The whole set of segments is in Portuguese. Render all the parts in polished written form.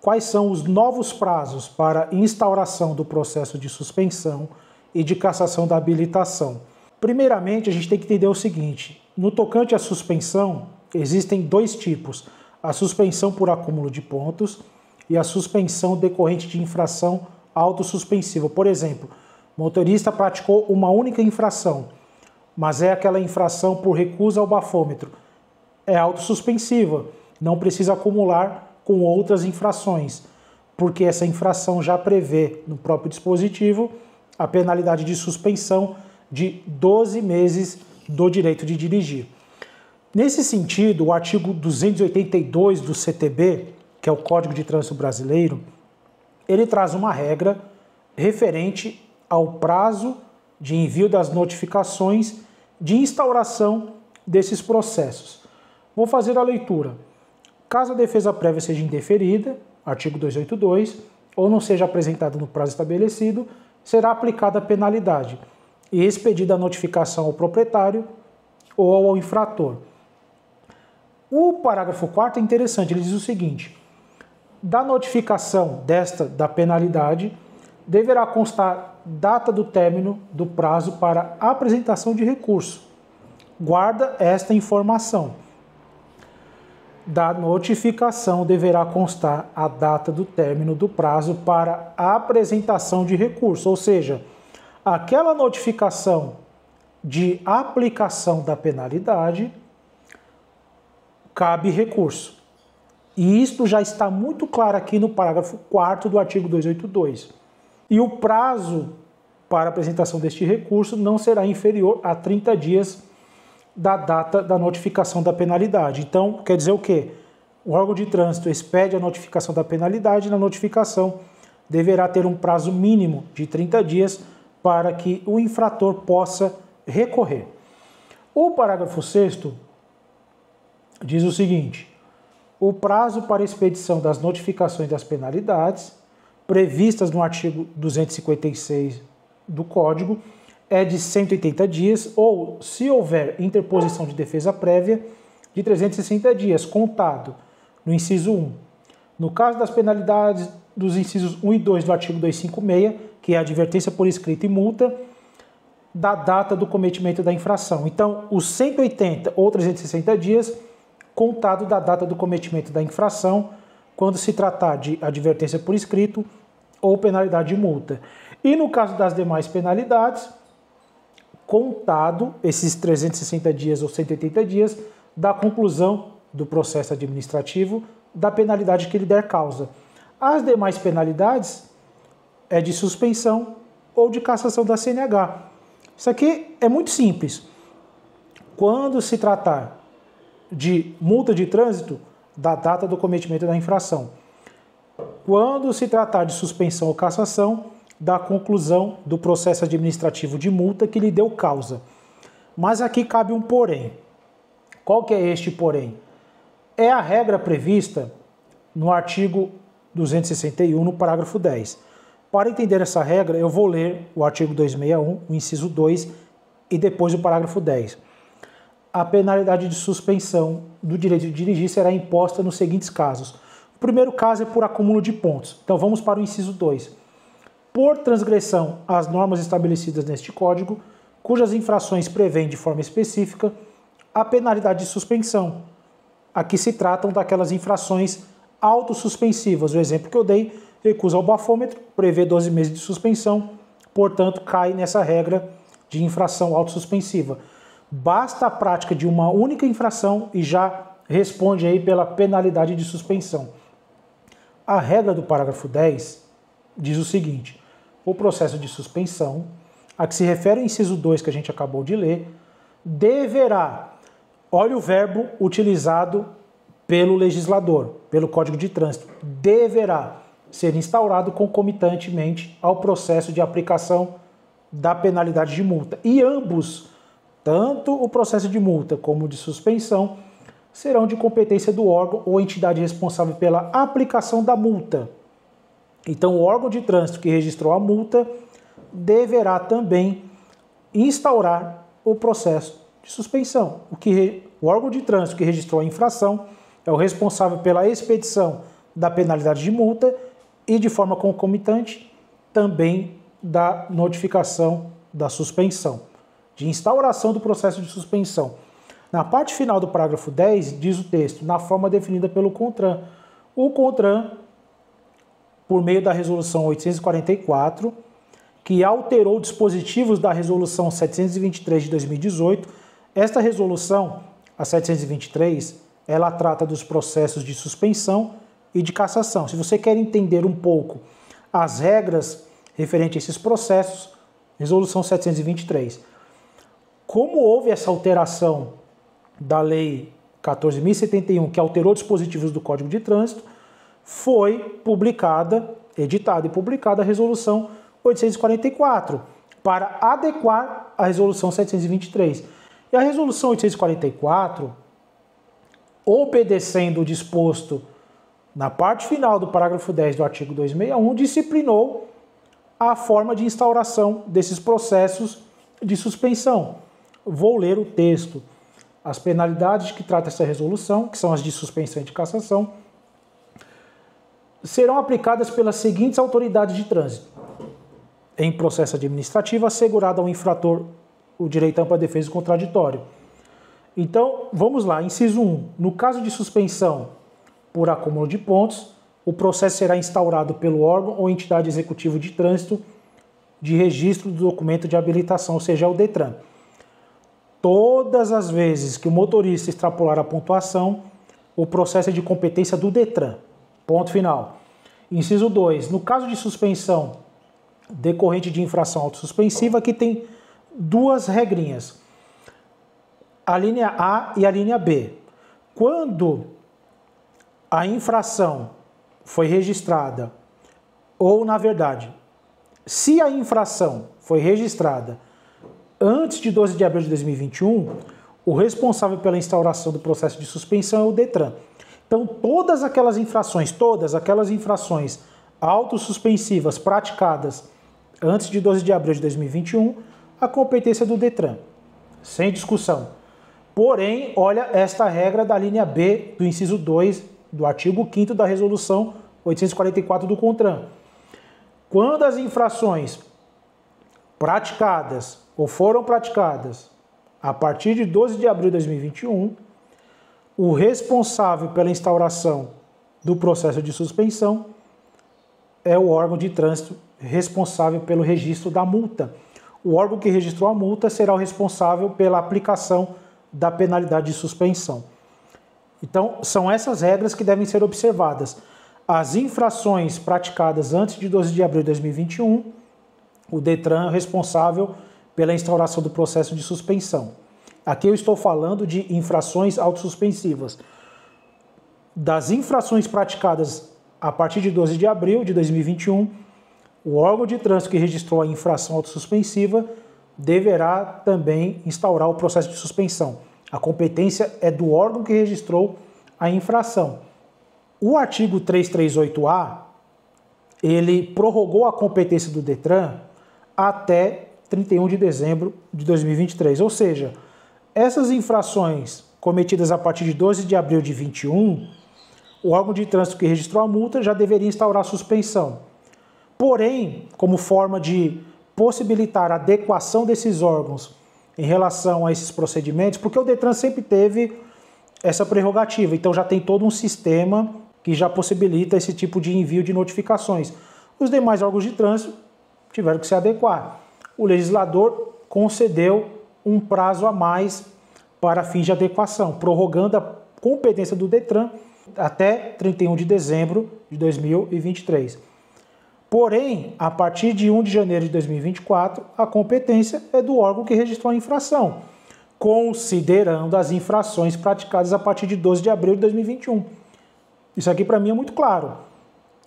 quais são os novos prazos para instauração do processo de suspensão e de cassação da habilitação. Primeiramente, a gente tem que entender o seguinte: no tocante à suspensão, existem dois tipos: a suspensão por acúmulo de pontos e a suspensão decorrente de infração autossuspensiva. Por exemplo, o motorista praticou uma única infração, mas é aquela infração por recusa ao bafômetro. É autossuspensiva, não precisa acumular com outras infrações, porque essa infração já prevê no próprio dispositivo a penalidade de suspensão de 12 meses do direito de dirigir. Nesse sentido, o artigo 282 do CTB, que é o Código de Trânsito Brasileiro, ele traz uma regra referente ao prazo de envio das notificações de instauração desses processos. Vou fazer a leitura. Caso a defesa prévia seja indeferida, artigo 282, ou não seja apresentada no prazo estabelecido, será aplicada a penalidade e expedida a notificação ao proprietário ou ao infrator. O parágrafo 4º é interessante, ele diz o seguinte: da notificação da penalidade deverá constar data do término do prazo para apresentação de recurso. Guarda esta informação. Da notificação deverá constar a data do término do prazo para apresentação de recurso, ou seja, aquela notificação de aplicação da penalidade cabe recurso. E isto já está muito claro aqui no parágrafo 4º do artigo 282. E o prazo para apresentação deste recurso não será inferior a 30 dias da data da notificação da penalidade. Então, quer dizer o quê? O órgão de trânsito expede a notificação da penalidade e na notificação deverá ter um prazo mínimo de 30 dias para que o infrator possa recorrer. O parágrafo 6º diz o seguinte: o prazo para expedição das notificações das penalidades, previstas no artigo 256 do Código, é de 180 dias, ou, se houver interposição de defesa prévia, de 360 dias, contado no inciso 1. No caso das penalidades dos incisos 1 e 2 do artigo 256, que é a advertência por escrito e multa, da data do cometimento da infração. Então, os 180 ou 360 dias, contado da data do cometimento da infração, quando se tratar de advertência por escrito ou penalidade de multa. E no caso das demais penalidades, contado esses 360 dias ou 180 dias da conclusão do processo administrativo da penalidade que lhe der causa. As demais penalidades é de suspensão ou de cassação da CNH. Isso aqui é muito simples. Quando se tratar de multa de trânsito, da data do cometimento da infração. Quando se tratar de suspensão ou cassação, da conclusão do processo administrativo de multa que lhe deu causa. Mas aqui cabe um porém. Qual que é este porém? É a regra prevista no artigo 261, no parágrafo 10. Para entender essa regra, eu vou ler o artigo 261, o inciso 2, e depois o parágrafo 10. A penalidade de suspensão do direito de dirigir será imposta nos seguintes casos. O primeiro caso é por acúmulo de pontos. Então vamos para o inciso 2. Por transgressão às normas estabelecidas neste Código, cujas infrações prevêem de forma específica a penalidade de suspensão. Aqui se tratam daquelas infrações autossuspensivas. O exemplo que eu dei, recusa ao bafômetro, prevê 12 meses de suspensão, portanto cai nessa regra de infração autossuspensiva. Basta a prática de uma única infração e já responde aí pela penalidade de suspensão. A regra do parágrafo 10 diz o seguinte: o processo de suspensão, a que se refere ao inciso 2 que a gente acabou de ler, deverá, olha o verbo utilizado pelo legislador, pelo Código de Trânsito, deverá ser instaurado concomitantemente ao processo de aplicação da penalidade de multa. E ambos, tanto o processo de multa como o de suspensão, serão de competência do órgão ou entidade responsável pela aplicação da multa. Então, o órgão de trânsito que registrou a multa deverá também instaurar o processo de suspensão. O órgão de trânsito que registrou a infração é o responsável pela expedição da penalidade de multa e, de forma concomitante, também da notificação da suspensão, de instauração do processo de suspensão. Na parte final do parágrafo 10, diz o texto, na forma definida pelo CONTRAN. O CONTRAN, por meio da Resolução 844, que alterou dispositivos da Resolução 723 de 2018, esta resolução, a 723, ela trata dos processos de suspensão e de cassação. Se você quer entender um pouco as regras referentes a esses processos, Resolução 723. Como houve essa alteração da Lei 14.071, que alterou dispositivos do Código de Trânsito, foi publicada, editada e publicada a Resolução 844, para adequar a Resolução 723. E a Resolução 844, obedecendo o disposto na parte final do parágrafo 10 do artigo 261, disciplinou a forma de instauração desses processos de suspensão. Vou ler o texto. As penalidades que trata essa resolução, que são as de suspensão e de cassação, serão aplicadas pelas seguintes autoridades de trânsito. Em processo administrativo, assegurado ao infrator o direito à ampla defesa e contraditório. Então, vamos lá. Inciso 1. No caso de suspensão por acúmulo de pontos, o processo será instaurado pelo órgão ou entidade executiva de trânsito de registro do documento de habilitação, ou seja, o DETRAN. Todas as vezes que o motorista extrapolar a pontuação, o processo é de competência do DETRAN. Ponto final. Inciso 2. No caso de suspensão decorrente de infração autossuspensiva, aqui tem duas regrinhas. A linha A e a linha B. Quando a infração foi registrada, ou na verdade, se a infração foi registrada antes de 12 de abril de 2021, o responsável pela instauração do processo de suspensão é o DETRAN. Então, todas aquelas infrações autossuspensivas praticadas antes de 12 de abril de 2021, a competência é do DETRAN, sem discussão. Porém, olha esta regra da linha B do inciso 2 do artigo 5º da Resolução 844 do CONTRAN. Quando as infrações praticadas ou foram praticadas a partir de 12 de abril de 2021, o responsável pela instauração do processo de suspensão é o órgão de trânsito responsável pelo registro da multa. O órgão que registrou a multa será o responsável pela aplicação da penalidade de suspensão. Então, são essas regras que devem ser observadas. As infrações praticadas antes de 12 de abril de 2021, o DETRAN é responsável pela instauração do processo de suspensão. Aqui eu estou falando de infrações autossuspensivas. Das infrações praticadas a partir de 12 de abril de 2021, o órgão de trânsito que registrou a infração autossuspensiva deverá também instaurar o processo de suspensão. A competência é do órgão que registrou a infração. O artigo 338A, ele prorrogou a competência do DETRAN até 31 de dezembro de 2023. Ou seja, essas infrações cometidas a partir de 12 de abril de 2021, o órgão de trânsito que registrou a multa já deveria instaurar a suspensão. Porém, como forma de possibilitar a adequação desses órgãos em relação a esses procedimentos, porque o DETRAN sempre teve essa prerrogativa, então já tem todo um sistema que já possibilita esse tipo de envio de notificações. Os demais órgãos de trânsito tiveram que se adequar. O legislador concedeu um prazo a mais para fins de adequação, prorrogando a competência do DETRAN até 31 de dezembro de 2023. Porém, a partir de 1 de janeiro de 2024, a competência é do órgão que registrou a infração, considerando as infrações praticadas a partir de 12 de abril de 2021. Isso aqui para mim é muito claro.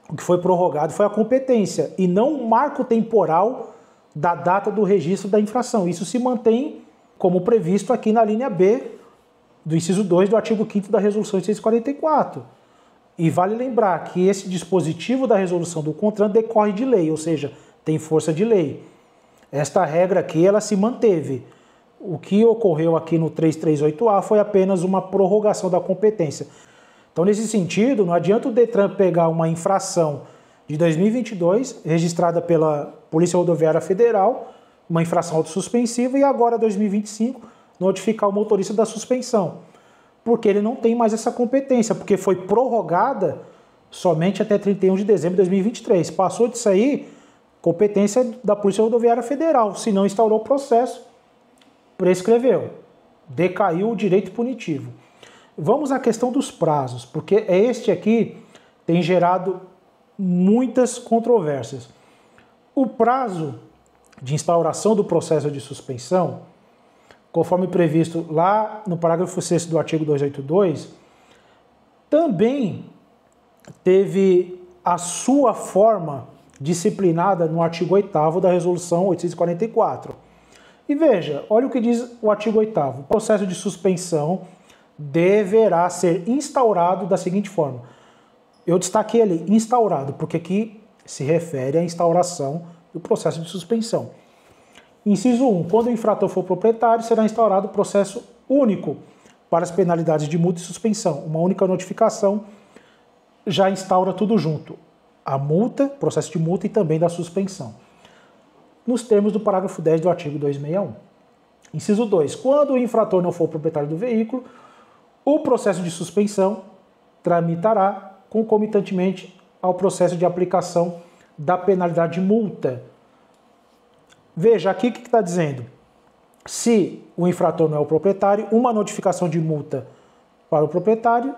O que foi prorrogado foi a competência e não o marco temporal da data do registro da infração. Isso se mantém como previsto aqui na linha B do inciso 2 do artigo 5º da Resolução 844. E vale lembrar que esse dispositivo da resolução do CONTRAN decorre de lei, ou seja, tem força de lei. Esta regra aqui, ela se manteve. O que ocorreu aqui no 338A foi apenas uma prorrogação da competência. Então, nesse sentido, não adianta o Detran pegar uma infração de 2022, registrada pela Polícia Rodoviária Federal, uma infração autossuspensiva, e agora, 2025, notificar o motorista da suspensão, porque ele não tem mais essa competência, porque foi prorrogada somente até 31 de dezembro de 2023. Passou disso aí, competência da Polícia Rodoviária Federal, se não instaurou o processo, prescreveu, decaiu o direito punitivo. Vamos à questão dos prazos, porque este aqui tem gerado muitas controvérsias. O prazo de instauração do processo de suspensão, conforme previsto lá no parágrafo 6º do artigo 282, também teve a sua forma disciplinada no artigo 8º da Resolução 844. E veja, olha o que diz o artigo 8º. O processo de suspensão deverá ser instaurado da seguinte forma. Eu destaquei ali, instaurado, porque aqui se refere à instauração do processo de suspensão. Inciso 1. Quando o infrator for proprietário, será instaurado o processo único para as penalidades de multa e suspensão. Uma única notificação já instaura tudo junto. A multa, processo de multa e também da suspensão. Nos termos do parágrafo 10 do artigo 261. Inciso 2. Quando o infrator não for proprietário do veículo, o processo de suspensão tramitará concomitantemente ao processo de aplicação da penalidade de multa. Veja, aqui o que está dizendo? Se o infrator não é o proprietário, uma notificação de multa para o proprietário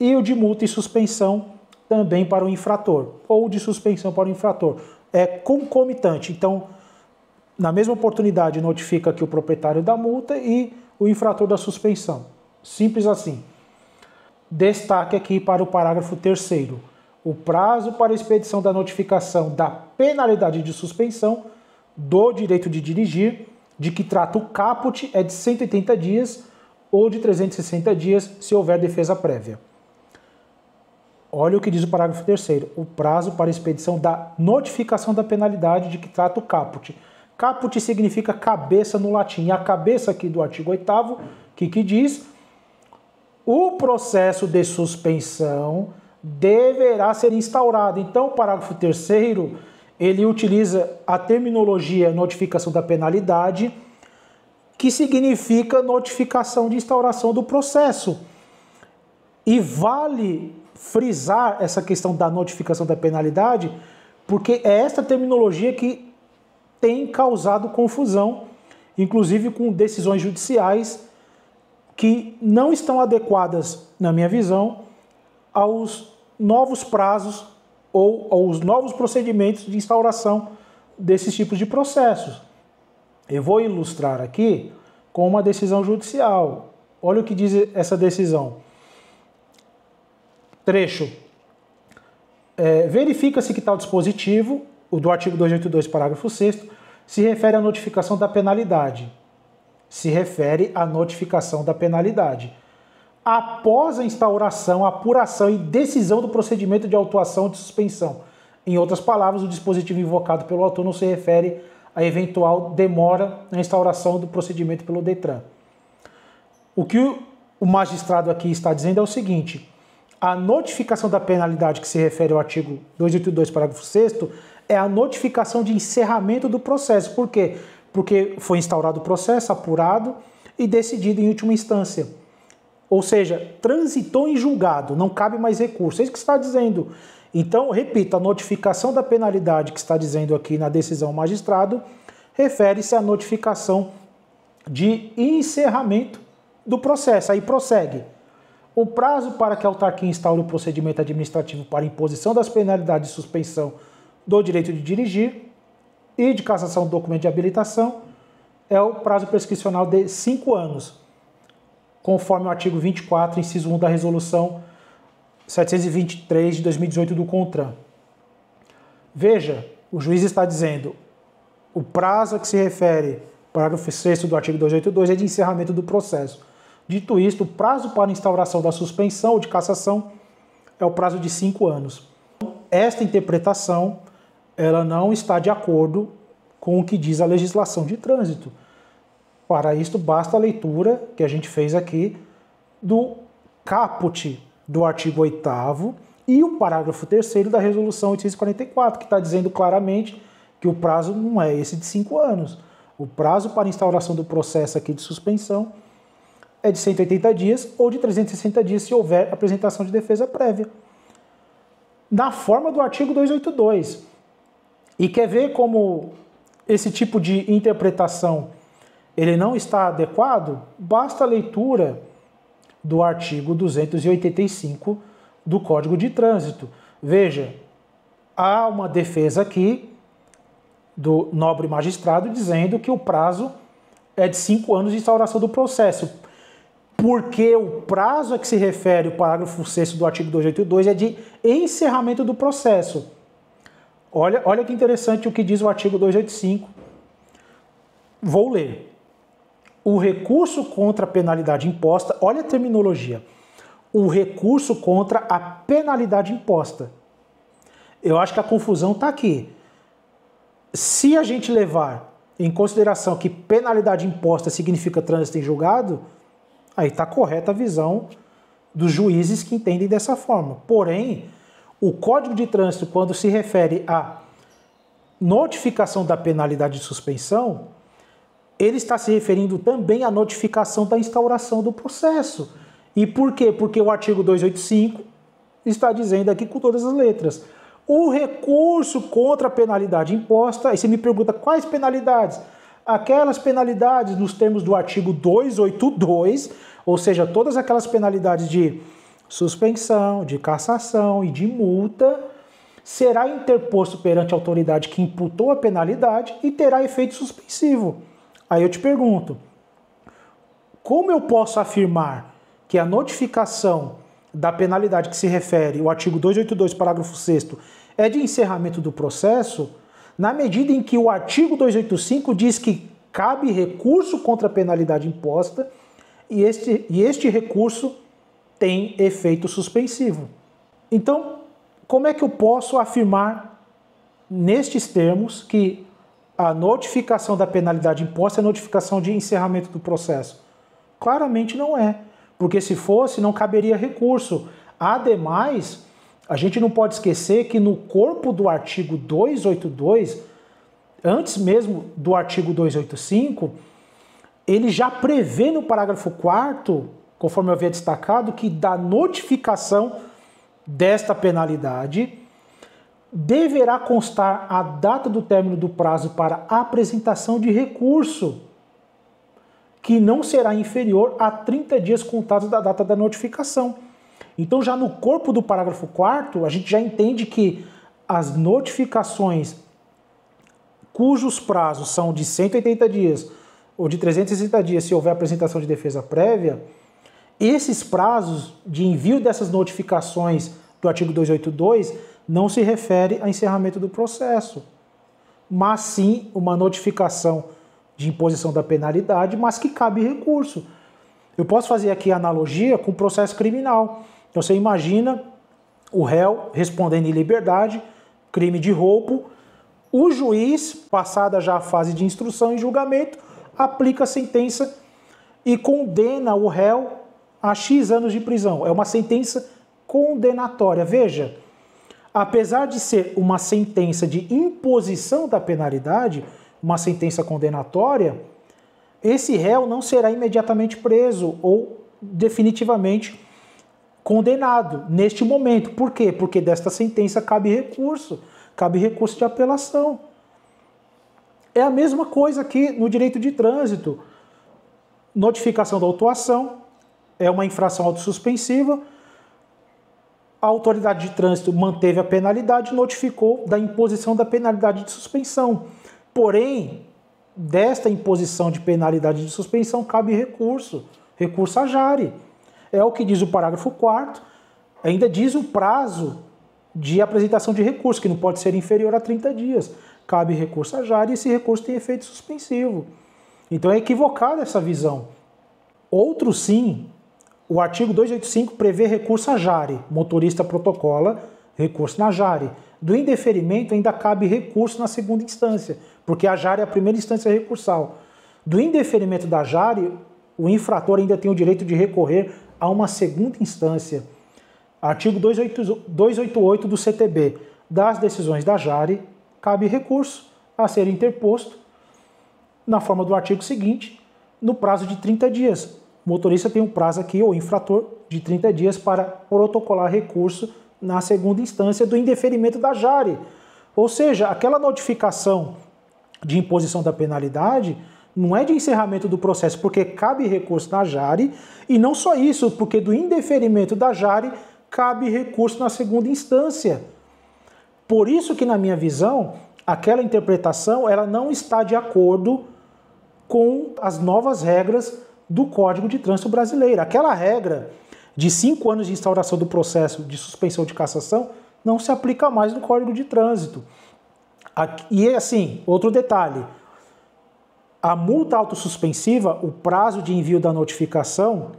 e o de multa e suspensão também para o infrator, ou de suspensão para o infrator. É concomitante. Então, na mesma oportunidade, notifica aqui o proprietário da multa e o infrator da suspensão. Simples assim. Destaque aqui para o parágrafo 3º. O prazo para expedição da notificação da penalidade de suspensão do direito de dirigir, de que trata o caput, é de 180 dias ou de 360 dias, se houver defesa prévia. Olha o que diz o parágrafo 3º. O prazo para expedição da notificação da penalidade de que trata o caput. Caput significa cabeça no latim. E a cabeça aqui do artigo 8º, que diz: o processo de suspensão deverá ser instaurado. Então, o parágrafo 3º, ele utiliza a terminologia notificação da penalidade, que significa notificação de instauração do processo. E vale frisar essa questão da notificação da penalidade, porque é esta terminologia que tem causado confusão, inclusive com decisões judiciais que não estão adequadas, na minha visão, aos novos prazos ou aos novos procedimentos de instauração desses tipos de processos. Eu vou ilustrar aqui com uma decisão judicial. Olha o que diz essa decisão. Trecho. Verifica-se que tal dispositivo, o do artigo 282, parágrafo 6º, se refere à notificação da penalidade. Se refere à notificação da penalidade. Após a instauração, apuração e decisão do procedimento de autuação de suspensão. Em outras palavras, o dispositivo invocado pelo autor não se refere a eventual demora na instauração do procedimento pelo Detran. O que o magistrado aqui está dizendo é o seguinte: a notificação da penalidade que se refere ao artigo 282, parágrafo 6º, é a notificação de encerramento do processo. Por quê? Porque foi instaurado o processo, apurado e decidido em última instância. Ou seja, transitou em julgado, não cabe mais recurso. É isso que está dizendo. Então, repito, a notificação da penalidade que está dizendo aqui na decisão magistrado refere-se à notificação de encerramento do processo. Aí prossegue. O prazo para que a autarquia instaure o procedimento administrativo para imposição das penalidades de suspensão do direito de dirigir e de cassação do documento de habilitação é o prazo prescricional de 5 anos, conforme o artigo 24, inciso 1 da Resolução 723 de 2018 do CONTRAN. Veja, o juiz está dizendo, o prazo a que se refere, parágrafo 6º do artigo 282, é de encerramento do processo. Dito isto, o prazo para instauração da suspensão ou de cassação é o prazo de 5 anos. Esta interpretação, ela não está de acordo com o que diz a legislação de trânsito. Para isto, basta a leitura que a gente fez aqui do caput do artigo 8º e o parágrafo 3º da resolução 844, que está dizendo claramente que o prazo não é esse de 5 anos. O prazo para instauração do processo aqui de suspensão é de 180 dias ou de 360 dias se houver apresentação de defesa prévia. Na forma do artigo 282. E quer ver como esse tipo de interpretação ele não está adequado? Basta a leitura do artigo 285 do Código de Trânsito. Veja, há uma defesa aqui do nobre magistrado dizendo que o prazo é de 5 anos de instauração do processo, porque o prazo a que se refere o parágrafo 6º do artigo 282 é de encerramento do processo. Olha que interessante o que diz o artigo 285. Vou ler. O recurso contra a penalidade imposta, olha a terminologia, o recurso contra a penalidade imposta. Eu acho que a confusão está aqui. Se a gente levar em consideração que penalidade imposta significa trânsito em julgado, aí está correta a visão dos juízes que entendem dessa forma. Porém, o Código de Trânsito, quando se refere à notificação da penalidade de suspensão, ele está se referindo também à notificação da instauração do processo. E por quê? Porque o artigo 285 está dizendo aqui com todas as letras. O recurso contra a penalidade imposta, aí você me pergunta quais penalidades? Aquelas penalidades nos termos do artigo 282, ou seja, todas aquelas penalidades de suspensão, de cassação e de multa, será interposto perante a autoridade que imputou a penalidade e terá efeito suspensivo. Aí eu te pergunto, como eu posso afirmar que a notificação da penalidade que se refere, o artigo 282, parágrafo 6º, é de encerramento do processo, na medida em que o artigo 285 diz que cabe recurso contra a penalidade imposta e este recurso tem efeito suspensivo. Então, como é que eu posso afirmar nestes termos que a notificação da penalidade imposta é notificação de encerramento do processo? Claramente não é, porque se fosse, não caberia recurso. Ademais, a gente não pode esquecer que no corpo do artigo 282, antes mesmo do artigo 285, ele já prevê no parágrafo 4º, conforme eu havia destacado, que da notificação desta penalidade deverá constar a data do término do prazo para apresentação de recurso, que não será inferior a 30 dias contados da data da notificação. Então, já no corpo do parágrafo 4º, a gente já entende que as notificações cujos prazos são de 180 dias ou de 360 dias, se houver apresentação de defesa prévia, esses prazos de envio dessas notificações do artigo 282 não se refere a encerramento do processo, mas sim uma notificação de imposição da penalidade, mas que cabe recurso. Eu posso fazer aqui a analogia com o processo criminal. Então você imagina o réu respondendo em liberdade, crime de roubo, o juiz, passada já a fase de instrução e julgamento, aplica a sentença e condena o réu a X anos de prisão. É uma sentença condenatória. Veja, apesar de ser uma sentença de imposição da penalidade, uma sentença condenatória, esse réu não será imediatamente preso ou definitivamente condenado neste momento. Por quê? Porque desta sentença cabe recurso de apelação. É a mesma coisa aqui no direito de trânsito. Notificação da autuação é uma infração autossuspensiva. A autoridade de trânsito manteve a penalidade e notificou da imposição da penalidade de suspensão. Porém, desta imposição de penalidade de suspensão cabe recurso à jare. É o que diz o parágrafo 4º, ainda diz o prazo de apresentação de recurso, que não pode ser inferior a 30 dias. Cabe recurso à jare e esse recurso tem efeito suspensivo. Então é equivocada essa visão. Outro sim, o artigo 285 prevê recurso à jare. Motorista protocola, recurso na jare. Do indeferimento ainda cabe recurso na segunda instância, porque a jare é a primeira instância recursal. Do indeferimento da jare, o infrator ainda tem o direito de recorrer a uma segunda instância. Artigo 288 do CTB. Das decisões da JARE, cabe recurso a ser interposto na forma do artigo seguinte, no prazo de 30 dias. O motorista tem um prazo aqui, ou infrator, de 30 dias para protocolar recurso na segunda instância do indeferimento da JARE. Ou seja, aquela notificação de imposição da penalidade não é de encerramento do processo, porque cabe recurso na JARE, e não só isso, porque do indeferimento da JARE cabe recurso na segunda instância. Por isso que, na minha visão, aquela interpretação ela não está de acordo com as novas regras do Código de Trânsito Brasileiro. Aquela regra de 5 anos de instauração do processo de suspensão de cassação não se aplica mais no Código de Trânsito. E assim, outro detalhe, a multa autossuspensiva, o prazo de envio da notificação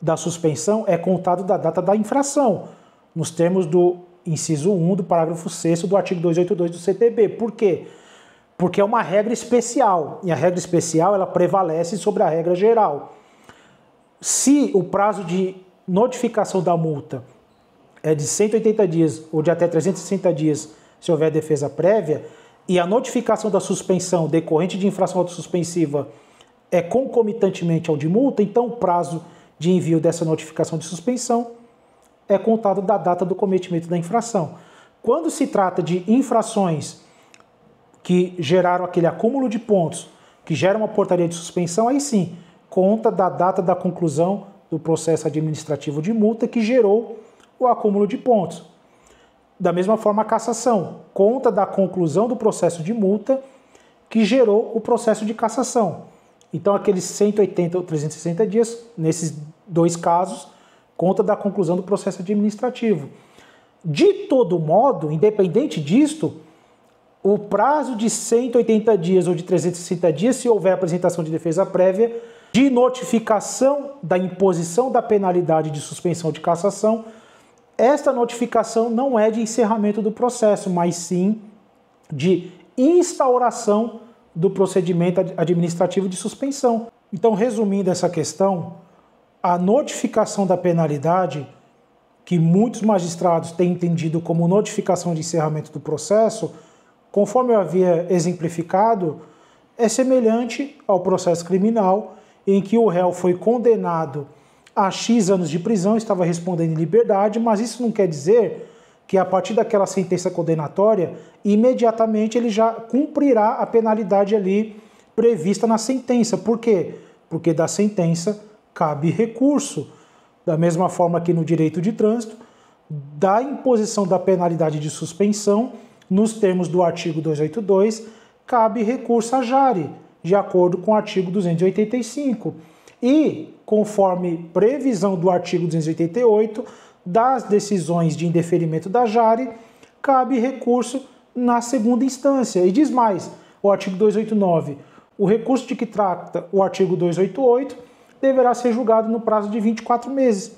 da suspensão é contado da data da infração, nos termos do inciso 1 do parágrafo 6º do artigo 282 do CTB. Por quê? Porque é uma regra especial, e a regra especial ela prevalece sobre a regra geral. Se o prazo de notificação da multa é de 180 dias ou de até 360 dias, se houver defesa prévia, e a notificação da suspensão decorrente de infração autossuspensiva é concomitantemente ao de multa, então o prazo de envio dessa notificação de suspensão é contado da data do cometimento da infração. Quando se trata de infrações que geraram aquele acúmulo de pontos, que gera uma portaria de suspensão, aí sim, conta da data da conclusão do processo administrativo de multa que gerou o acúmulo de pontos. Da mesma forma, a cassação conta da conclusão do processo de multa que gerou o processo de cassação. Então, aqueles 180 ou 360 dias, nesses dois casos, conta da conclusão do processo administrativo. De todo modo, independente disto, o prazo de 180 dias ou de 360 dias, se houver apresentação de defesa prévia, de notificação da imposição da penalidade de suspensão de cassação, esta notificação não é de encerramento do processo, mas sim de instauração do procedimento administrativo de suspensão. Então, resumindo essa questão, a notificação da penalidade, que muitos magistrados têm entendido como notificação de encerramento do processo, conforme eu havia exemplificado, é semelhante ao processo criminal, em que o réu foi condenado a X anos de prisão, estava respondendo em liberdade, mas isso não quer dizer que a partir daquela sentença condenatória, imediatamente ele já cumprirá a penalidade ali prevista na sentença. Por quê? Porque da sentença cabe recurso. Da mesma forma que no direito de trânsito, da imposição da penalidade de suspensão, nos termos do artigo 282, cabe recurso à JARE, de acordo com o artigo 285. E, conforme previsão do artigo 288, das decisões de indeferimento da JARE, cabe recurso na segunda instância. E diz mais, o artigo 289, o recurso de que trata o artigo 288 deverá ser julgado no prazo de 24 meses.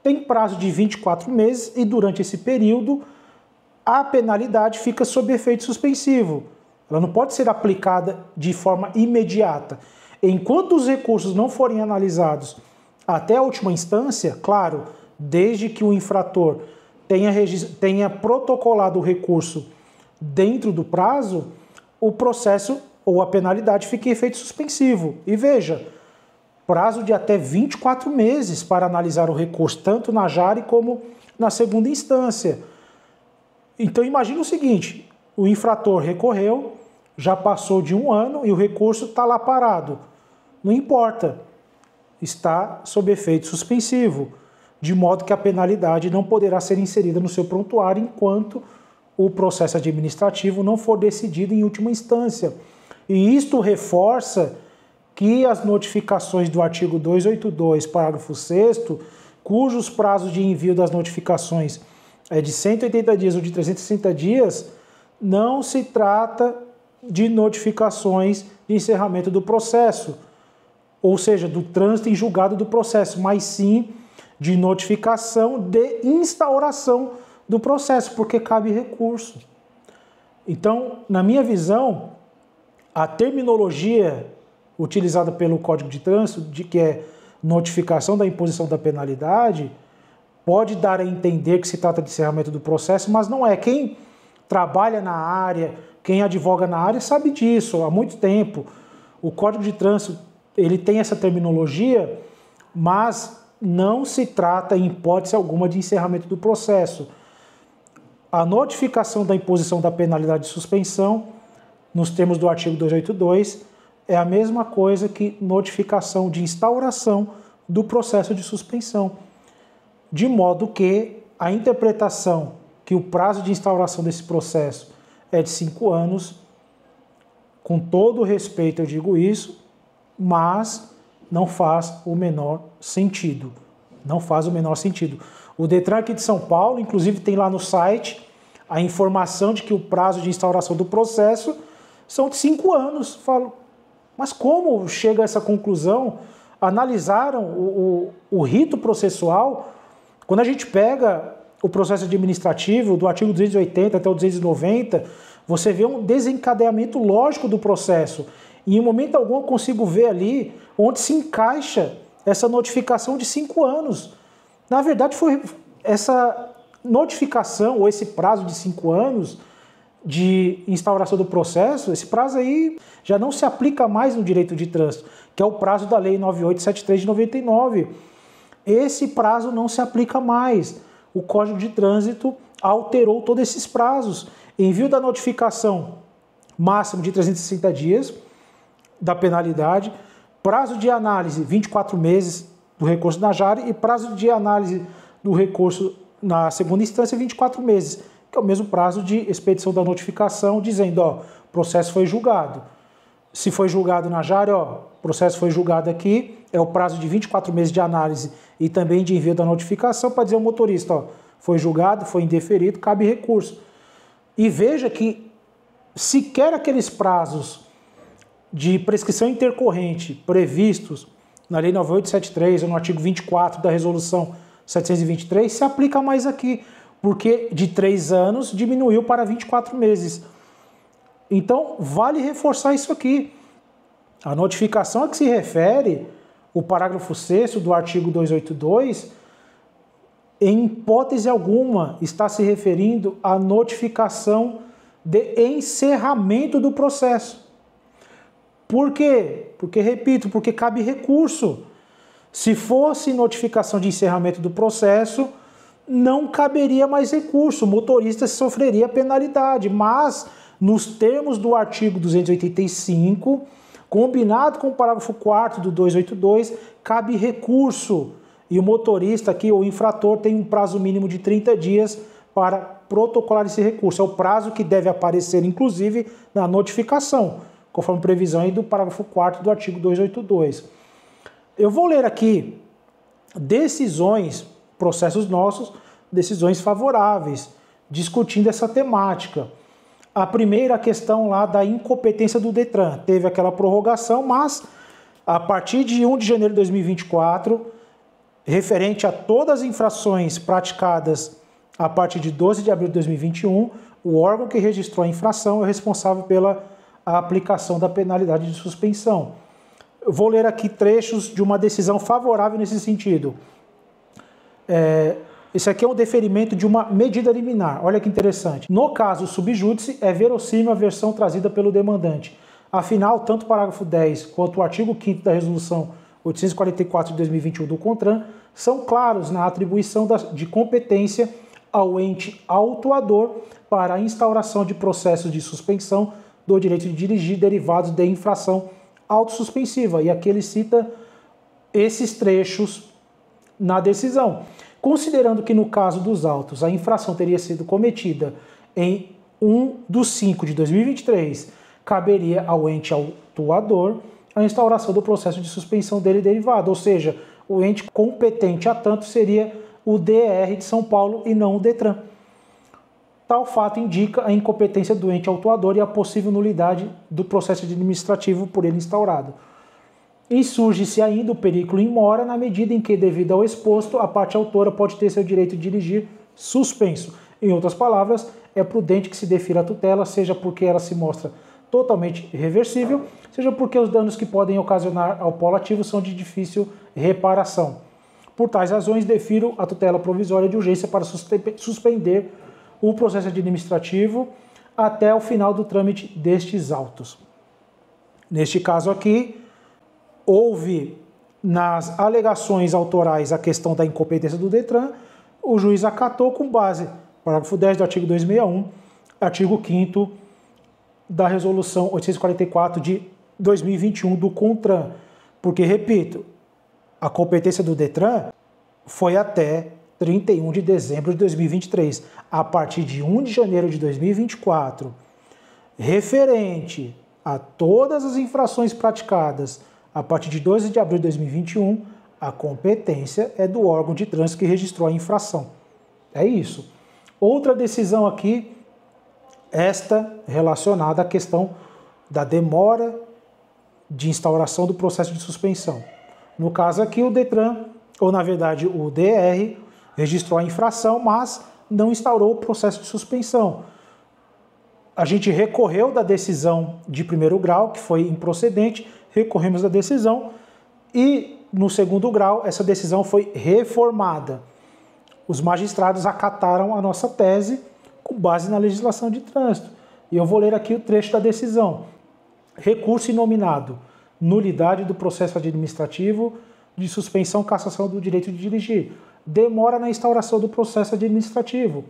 Tem prazo de 24 meses e, durante esse período, a penalidade fica sob efeito suspensivo. Ela não pode ser aplicada de forma imediata. Enquanto os recursos não forem analisados até a última instância, claro, desde que o infrator tenha protocolado o recurso dentro do prazo, o processo ou a penalidade fica em efeito suspensivo. E veja, prazo de até 24 meses para analisar o recurso, tanto na JARE como na segunda instância. Então imagine o seguinte, o infrator recorreu, já passou de 1 ano e o recurso está lá parado. Não importa, está sob efeito suspensivo, de modo que a penalidade não poderá ser inserida no seu prontuário enquanto o processo administrativo não for decidido em última instância. E isto reforça que as notificações do artigo 282, parágrafo 6º, cujos prazos de envio das notificações é de 180 dias ou de 360 dias, não se trata de notificações de encerramento do processo, ou seja, do trânsito em julgado do processo, mas sim de notificação de instauração do processo, porque cabe recurso. Então, na minha visão, a terminologia utilizada pelo Código de Trânsito, de que é notificação da imposição da penalidade, pode dar a entender que se trata de encerramento do processo, mas não é. Quem trabalha na área, quem advoga na área sabe disso há muito tempo. O Código de Trânsito, ele tem essa terminologia, mas não se trata em hipótese alguma de encerramento do processo. A notificação da imposição da penalidade de suspensão, nos termos do artigo 282, é a mesma coisa que notificação de instauração do processo de suspensão. De modo que a interpretação que o prazo de instauração desse processo é de 5 anos, com todo o respeito eu digo isso, mas não faz o menor sentido. Não faz o menor sentido. O Detran aqui de São Paulo, inclusive, tem lá no site a informação de que o prazo de instauração do processo são de 5 anos. Falo, mas como chega a essa conclusão? Analisaram o rito processual? Quando a gente pega o processo administrativo, do artigo 280 até o 290, você vê um desencadeamento lógico do processo. E em momento algum eu consigo ver ali onde se encaixa essa notificação de 5 anos. Na verdade, foi essa notificação, ou esse prazo de 5 anos de instauração do processo, esse prazo aí já não se aplica mais no direito de trânsito, que é o prazo da Lei 9873 de 99. Esse prazo não se aplica mais. O Código de Trânsito alterou todos esses prazos. Envio da notificação máximo de 360 dias da penalidade, prazo de análise 24 meses do recurso na JARE e prazo de análise do recurso na segunda instância 24 meses, que é o mesmo prazo de expedição da notificação, dizendo, ó, processo foi julgado. Se foi julgado na JARE, ó, processo foi julgado aqui, é o prazo de 24 meses de análise e também de envio da notificação para dizer ao motorista, ó, foi julgado, foi indeferido, cabe recurso. E veja que sequer aqueles prazos de prescrição intercorrente previstos na Lei 9873 ou no artigo 24 da Resolução 723 se aplica mais aqui, porque de 3 anos diminuiu para 24 meses. Então, vale reforçar isso aqui. A notificação a que se refere o parágrafo 6º do artigo 282, em hipótese alguma, está se referindo à notificação de encerramento do processo. Por quê? Porque, repito, porque cabe recurso. Se fosse notificação de encerramento do processo, não caberia mais recurso, o motorista sofreria penalidade, mas nos termos do artigo 285, combinado com o parágrafo 4º do 282, cabe recurso. E o motorista aqui, ou infrator, tem um prazo mínimo de 30 dias para protocolar esse recurso. É o prazo que deve aparecer, inclusive, na notificação, conforme previsão aí do parágrafo 4º do artigo 282. Eu vou ler aqui decisões, processos nossos, decisões favoráveis, discutindo essa temática. A primeira questão lá da incompetência do Detran. Teve aquela prorrogação, mas a partir de 1 de janeiro de 2024, referente a todas as infrações praticadas a partir de 12 de abril de 2021, o órgão que registrou a infração é responsável pela aplicação da penalidade de suspensão. Eu vou ler aqui trechos de uma decisão favorável nesse sentido. Esse aqui é um deferimento de uma medida liminar. Olha que interessante. No caso subjúdice, é verossímil a versão trazida pelo demandante. Afinal, tanto o parágrafo 10 quanto o artigo 5º da Resolução 844 de 2021 do CONTRAN são claros na atribuição de competência ao ente autuador para a instauração de processos de suspensão do direito de dirigir derivados de infração autossuspensiva. E aqui ele cita esses trechos na decisão. Considerando que no caso dos autos a infração teria sido cometida em 1/5 de 2023, caberia ao ente autuador a instauração do processo de suspensão dele derivado, ou seja, o ente competente a tanto seria o DR de São Paulo e não o Detran. Tal fato indica a incompetência do ente autuador e a possível nulidade do processo administrativo por ele instaurado. Insurge-se ainda o perículo in mora na medida em que, devido ao exposto, a parte autora pode ter seu direito de dirigir suspenso. Em outras palavras, é prudente que se defira a tutela, seja porque ela se mostra totalmente irreversível, seja porque os danos que podem ocasionar ao polo ativo são de difícil reparação. Por tais razões, defiro a tutela provisória de urgência para suspender o processo administrativo até o final do trâmite destes autos. Neste caso aqui, houve nas alegações autorais a questão da incompetência do Detran, o juiz acatou com base, parágrafo 10 do artigo 261, artigo 5º da resolução 844 de 2021 do CONTRAN. Porque, repito, a competência do Detran foi até 31 de dezembro de 2023. A partir de 1 de janeiro de 2024, referente a todas as infrações praticadas a partir de 12 de abril de 2021, a competência é do órgão de trânsito que registrou a infração. É isso. Outra decisão aqui, esta relacionada à questão da demora de instauração do processo de suspensão. No caso aqui, o Detran, ou na verdade o DR, registrou a infração, mas não instaurou o processo de suspensão. A gente recorreu da decisão de primeiro grau, que foi improcedente, recorremos da decisão e, no segundo grau, essa decisão foi reformada. Os magistrados acataram a nossa tese com base na legislação de trânsito. E eu vou ler aqui o trecho da decisão. Recurso inominado, nulidade do processo administrativo de suspensão, cassação do direito de dirigir. Demora na instauração do processo administrativo.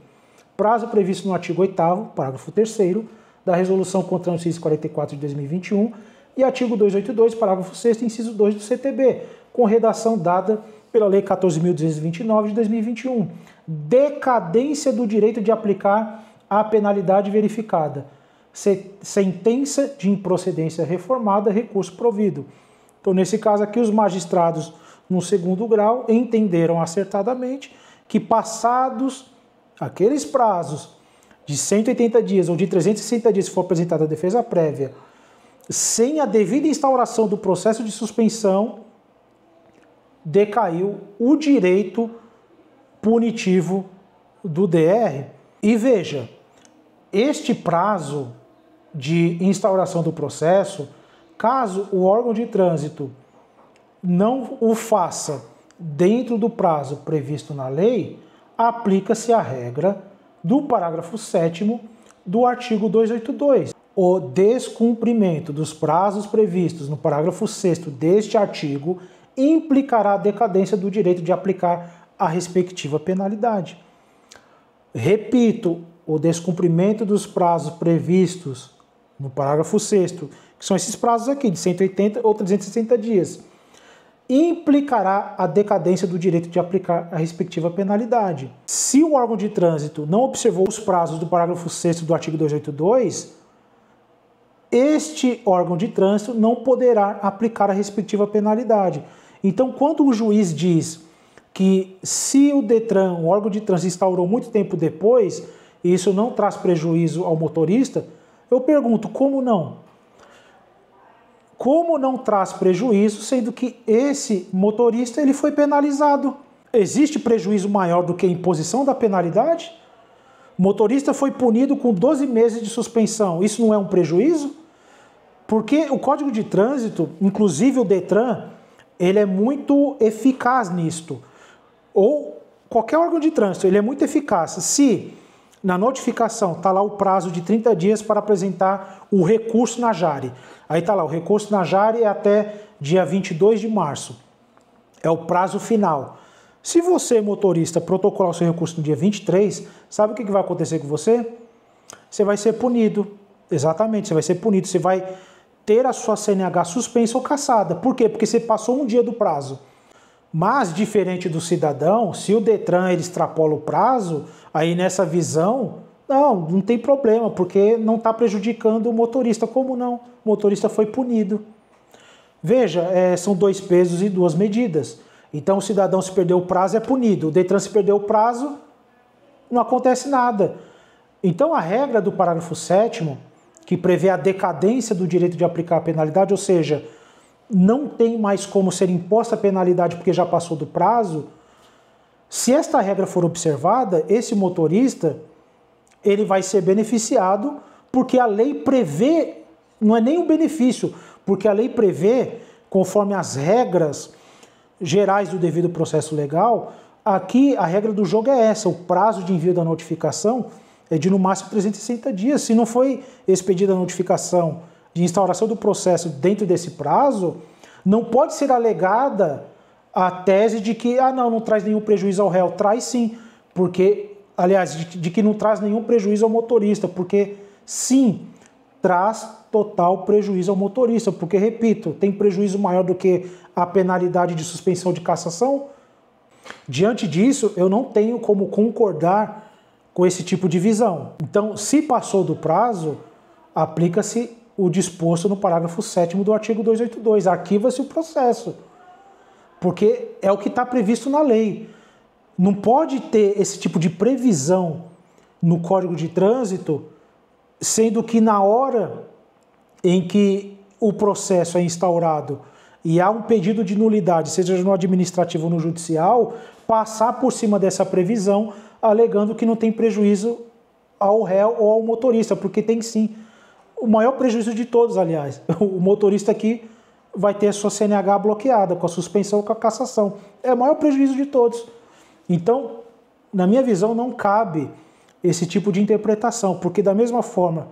Prazo previsto no artigo 8º, parágrafo 3º, da Resolução CONTRAN 644 de 2021 e artigo 282, parágrafo 6º, inciso 2 do CTB, com redação dada pela Lei 14.229 de 2021. Decadência do direito de aplicar a penalidade verificada. Sentença de improcedência reformada, recurso provido. Então, nesse caso aqui, os magistrados, no segundo grau, entenderam acertadamente que, passados aqueles prazos de 180 dias ou de 360 dias, se for apresentada a defesa prévia, sem a devida instauração do processo de suspensão, decaiu o direito punitivo do DR. E veja, este prazo de instauração do processo, caso o órgão de trânsito não o faça dentro do prazo previsto na lei, aplica-se a regra do parágrafo 7º do artigo 282. O descumprimento dos prazos previstos no parágrafo 6º deste artigo implicará a decadência do direito de aplicar a respectiva penalidade. Repito, o descumprimento dos prazos previstos no parágrafo 6º, que são esses prazos aqui, de 180 ou 360 dias, implicará a decadência do direito de aplicar a respectiva penalidade. Se o órgão de trânsito não observou os prazos do parágrafo 6º do artigo 282, este órgão de trânsito não poderá aplicar a respectiva penalidade. Então, quando o juiz diz que se o Detran, o órgão de trânsito, instaurou muito tempo depois, e isso não traz prejuízo ao motorista, eu pergunto, como não? Como não traz prejuízo, sendo que esse motorista ele foi penalizado? Existe prejuízo maior do que a imposição da penalidade? O motorista foi punido com 12 meses de suspensão. Isso não é um prejuízo? Porque o Código de Trânsito, inclusive o Detran, ele é muito eficaz nisto. Ou qualquer órgão de trânsito, ele é muito eficaz. Se na notificação está lá o prazo de 30 dias para apresentar o recurso na JARE. Aí está lá, o recurso na JARE é até dia 22 de março. É o prazo final. Se você, motorista, protocolar o seu recurso no dia 23, sabe o que vai acontecer com você? Você vai ser punido. Exatamente, você vai ser punido. Você vai ter a sua CNH suspensa ou cassada. Por quê? Porque você passou um dia do prazo. Mas, diferente do cidadão, se o Detran ele extrapola o prazo, aí nessa visão, não tem problema, porque não está prejudicando o motorista. Como não? O motorista foi punido. Veja, são dois pesos e duas medidas. Então, o cidadão, se perdeu o prazo, é punido. O Detran, se perdeu o prazo, não acontece nada. Então, a regra do parágrafo 7º, que prevê a decadência do direito de aplicar a penalidade, ou seja, não tem mais como ser imposta a penalidade porque já passou do prazo, se esta regra for observada, esse motorista ele vai ser beneficiado porque a lei prevê, não é nem um benefício, porque a lei prevê, conforme as regras gerais do devido processo legal, aqui a regra do jogo é essa, o prazo de envio da notificação é de no máximo 360 dias. Se não foi expedida a notificação de instauração do processo dentro desse prazo, não pode ser alegada a tese de que, não traz nenhum prejuízo ao réu. Traz sim, porque, aliás, de que não traz nenhum prejuízo ao motorista, porque sim, traz total prejuízo ao motorista, porque, repito, tem prejuízo maior do que a penalidade de suspensão de cassação. Diante disso, eu não tenho como concordar com esse tipo de visão. Então, se passou do prazo, aplica-se o disposto no parágrafo 7º do artigo 282. Arquiva-se o processo, porque é o que está previsto na lei. Não pode ter esse tipo de previsão no Código de Trânsito, sendo que na hora em que o processo é instaurado e há um pedido de nulidade, seja no administrativo ou no judicial, passar por cima dessa previsão, alegando que não tem prejuízo ao réu ou ao motorista, porque tem sim. O maior prejuízo de todos, aliás. O motorista aqui vai ter a sua CNH bloqueada, com a suspensão ou com a cassação. É o maior prejuízo de todos. Então, na minha visão, não cabe esse tipo de interpretação, porque da mesma forma,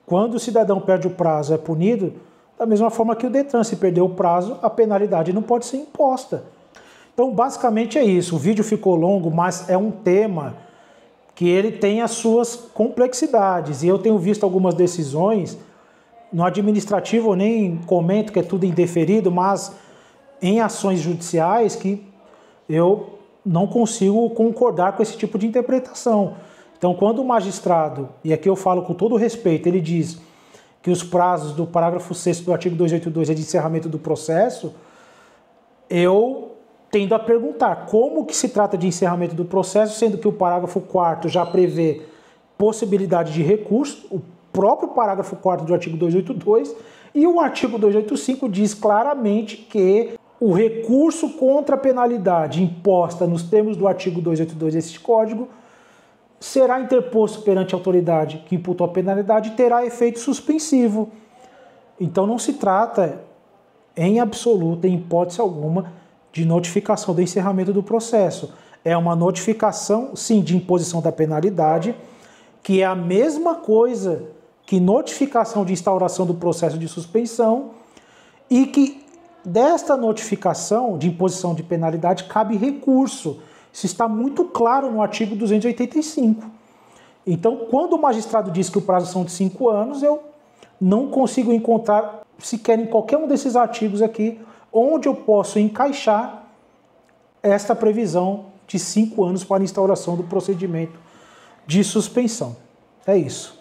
quando o cidadão perde o prazo, é punido, da mesma forma que o Detran, se perder o prazo, a penalidade não pode ser imposta. Então, basicamente é isso. O vídeo ficou longo, mas é um tema que ele tem as suas complexidades. E eu tenho visto algumas decisões, no administrativo eu nem comento que é tudo indeferido, mas em ações judiciais que eu não consigo concordar com esse tipo de interpretação. Então, quando o magistrado, e aqui eu falo com todo respeito, ele diz que os prazos do parágrafo 6º do artigo 282 é de encerramento do processo, eu tendo a perguntar como que se trata de encerramento do processo, sendo que o parágrafo 4º já prevê possibilidade de recurso, o próprio parágrafo 4º do artigo 282, e o artigo 285 diz claramente que o recurso contra a penalidade imposta nos termos do artigo 282 deste Código será interposto perante a autoridade que imputou a penalidade e terá efeito suspensivo. Então não se trata, em absoluto, em hipótese alguma, de notificação do encerramento do processo. É uma notificação, sim, de imposição da penalidade, que é a mesma coisa que notificação de instauração do processo de suspensão, e que desta notificação de imposição de penalidade cabe recurso. Isso está muito claro no artigo 285. Então, quando o magistrado diz que o prazo são de 5 anos, eu não consigo encontrar, sequer em qualquer um desses artigos aqui, onde eu posso encaixar esta previsão de 5 anos para a instauração do procedimento de suspensão. É isso.